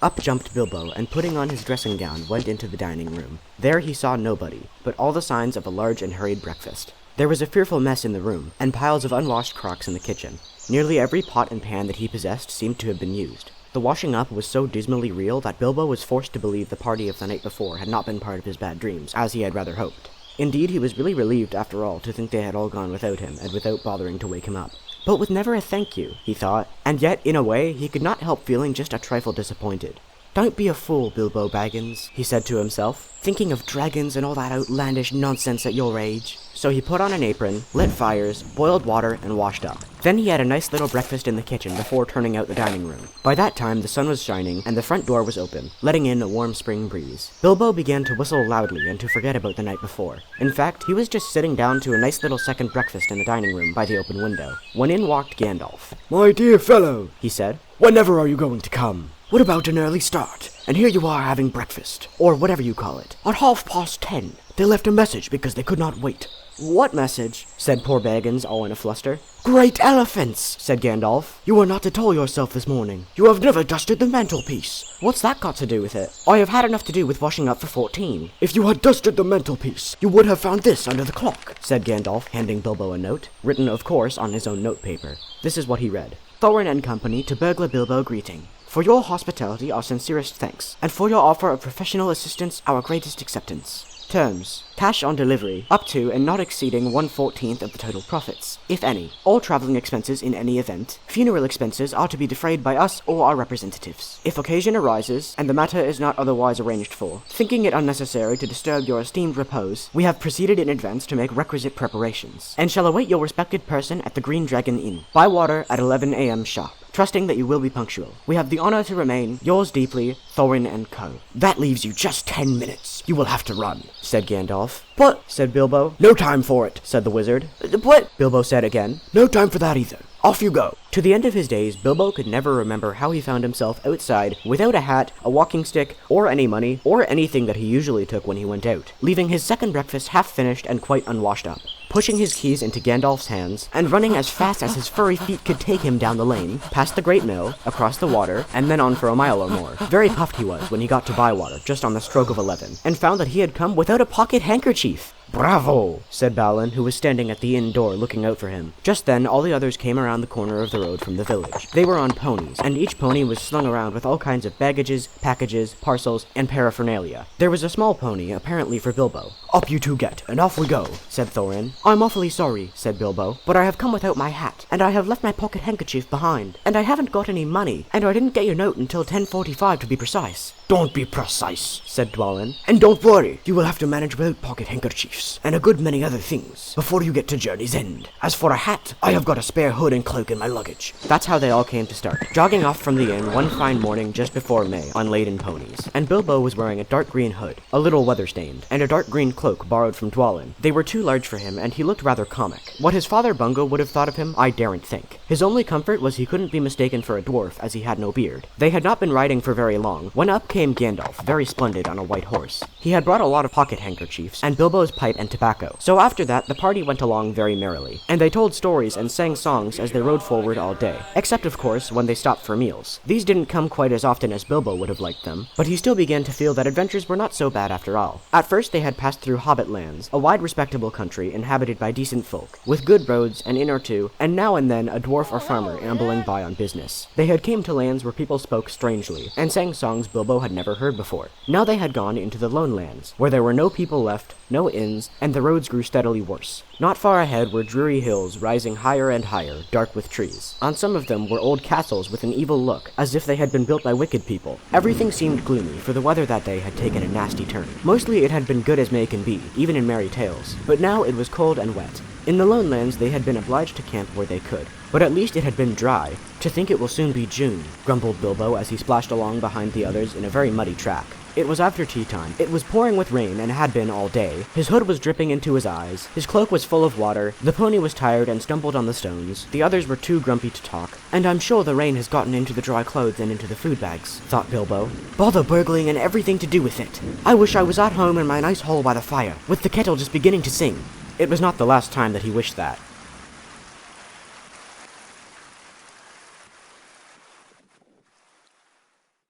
Up jumped Bilbo, and putting on his dressing gown, went into the dining room. There he saw nobody, but all the signs of a large and hurried breakfast. There was a fearful mess in the room, and piles of unwashed crocks in the kitchen. Nearly every pot and pan that he possessed seemed to have been used. The washing up was so dismally real that Bilbo was forced to believe the party of the night before had not been part of his bad dreams, as he had rather hoped. Indeed, he was really relieved, after all, to think they had all gone without him, and without bothering to wake him up. But with never a thank you, he thought, and yet, in a way, he could not help feeling just a trifle disappointed. "Don't be a fool, Bilbo Baggins," he said to himself, "thinking of dragons and all that outlandish nonsense at your age." So he put on an apron, lit fires, boiled water, and washed up. Then he had a nice little breakfast in the kitchen before turning out the dining room. By that time, the sun was shining, and the front door was open, letting in a warm spring breeze. Bilbo began to whistle loudly and to forget about the night before. In fact, he was just sitting down to a nice little second breakfast in the dining room by the open window, when in walked Gandalf. "My dear fellow," he said, "whenever are you going to come? What about an early start? And here you are having breakfast, or whatever you call it, at 10:30. They left a message because they could not wait." "What message?" said poor Baggins, all in a fluster. "Great elephants," said Gandalf. "You are not to toll yourself this morning. You have never dusted the mantelpiece." "What's that got to do with it? I have had enough to do with washing up for 14. "If you had dusted the mantelpiece, you would have found this under the clock," said Gandalf, handing Bilbo a note, written, of course, on his own notepaper. This is what he read. "Thorin and Company to Burglar Bilbo greeting. For your hospitality, our sincerest thanks, and for your offer of professional assistance, our greatest acceptance. Terms: cash on delivery, up to and not exceeding 1/14 of the total profits, if any. All traveling expenses in any event. Funeral expenses are to be defrayed by us or our representatives. If occasion arises, and the matter is not otherwise arranged for, thinking it unnecessary to disturb your esteemed repose, we have proceeded in advance to make requisite preparations, and shall await your respected person at the Green Dragon Inn. Bywater at 11 a.m. sharp. Trusting that you will be punctual. We have the honor to remain, yours deeply, Thorin and Co." "That leaves you just 10 minutes. You will have to run," said Gandalf. "But," said Bilbo. "No time for it," said the wizard. "But," Bilbo said again. "No time for that either. Off you go." To the end of his days, Bilbo could never remember how he found himself outside without a hat, a walking stick, or any money, or anything that he usually took when he went out, leaving his second breakfast half finished and quite unwashed up. Pushing his keys into Gandalf's hands, and running as fast as his furry feet could take him down the lane, past the Great Mill, across the water, and then on for a mile or more. Very puffed he was when he got to Bywater, just on the stroke of 11, and found that he had come without a pocket handkerchief. "Bravo," said Balin, who was standing at the inn door looking out for him. Just then, all the others came around the corner of the road from the village. They were on ponies, and each pony was slung around with all kinds of baggages, packages, parcels, and paraphernalia. There was a small pony, apparently for Bilbo. "Up you two get, and off we go," said Thorin. "I'm awfully sorry," said Bilbo, "but I have come without my hat, and I have left my pocket handkerchief behind, and I haven't got any money, and I didn't get your note until 10:45 to be precise." "Don't be precise," said Dwalin. "And don't worry, you will have to manage without pocket handkerchiefs, and a good many other things, before you get to Journey's End. As for a hat, I have got a spare hood and cloak in my luggage." That's how they all came to start, jogging off from the inn one fine morning just before May, on laden ponies. And Bilbo was wearing a dark green hood, a little weather-stained, and a dark green cloak borrowed from Dwalin. They were too large for him, and he looked rather comic. What his father Bungo would have thought of him, I daren't think. His only comfort was he couldn't be mistaken for a dwarf, as he had no beard. They had not been riding for very long, when up came Gandalf, very splendid on a white horse. He had brought a lot of pocket handkerchiefs, and Bilbo's pipe and tobacco. So after that, the party went along very merrily, and they told stories and sang songs as they rode forward all day, except of course when they stopped for meals. These didn't come quite as often as Bilbo would have liked them, but he still began to feel that adventures were not so bad after all. At first they had passed through Hobbit lands, a wide respectable country inhabited by decent folk, with good roads, an inn or two, and now and then a dwarf or farmer ambling by on business. They had came to lands where people spoke strangely, and sang songs Bilbo had never heard before. Now they had gone into the lone lands, where there were no people left, no inns, and the roads grew steadily worse. Not far ahead were dreary hills rising higher and higher, dark with trees. On some of them were old castles with an evil look, as if they had been built by wicked people. Everything seemed gloomy, for the weather that day had taken a nasty turn. Mostly it had been good as May can be, even in merry tales, but now it was cold and wet. In the lone lands they had been obliged to camp where they could, but at least it had been dry. "To think it will soon be June," grumbled Bilbo as he splashed along behind the others in a very muddy track. It was after tea time. It was pouring with rain and had been all day. His hood was dripping into his eyes. His cloak was full of water. The pony was tired and stumbled on the stones. The others were too grumpy to talk. "And I'm sure the rain has gotten into the dry clothes and into the food bags," thought Bilbo. "Bother burgling and everything to do with it. I wish I was at home in my nice hole by the fire, with the kettle just beginning to sing." It was not the last time that he wished that.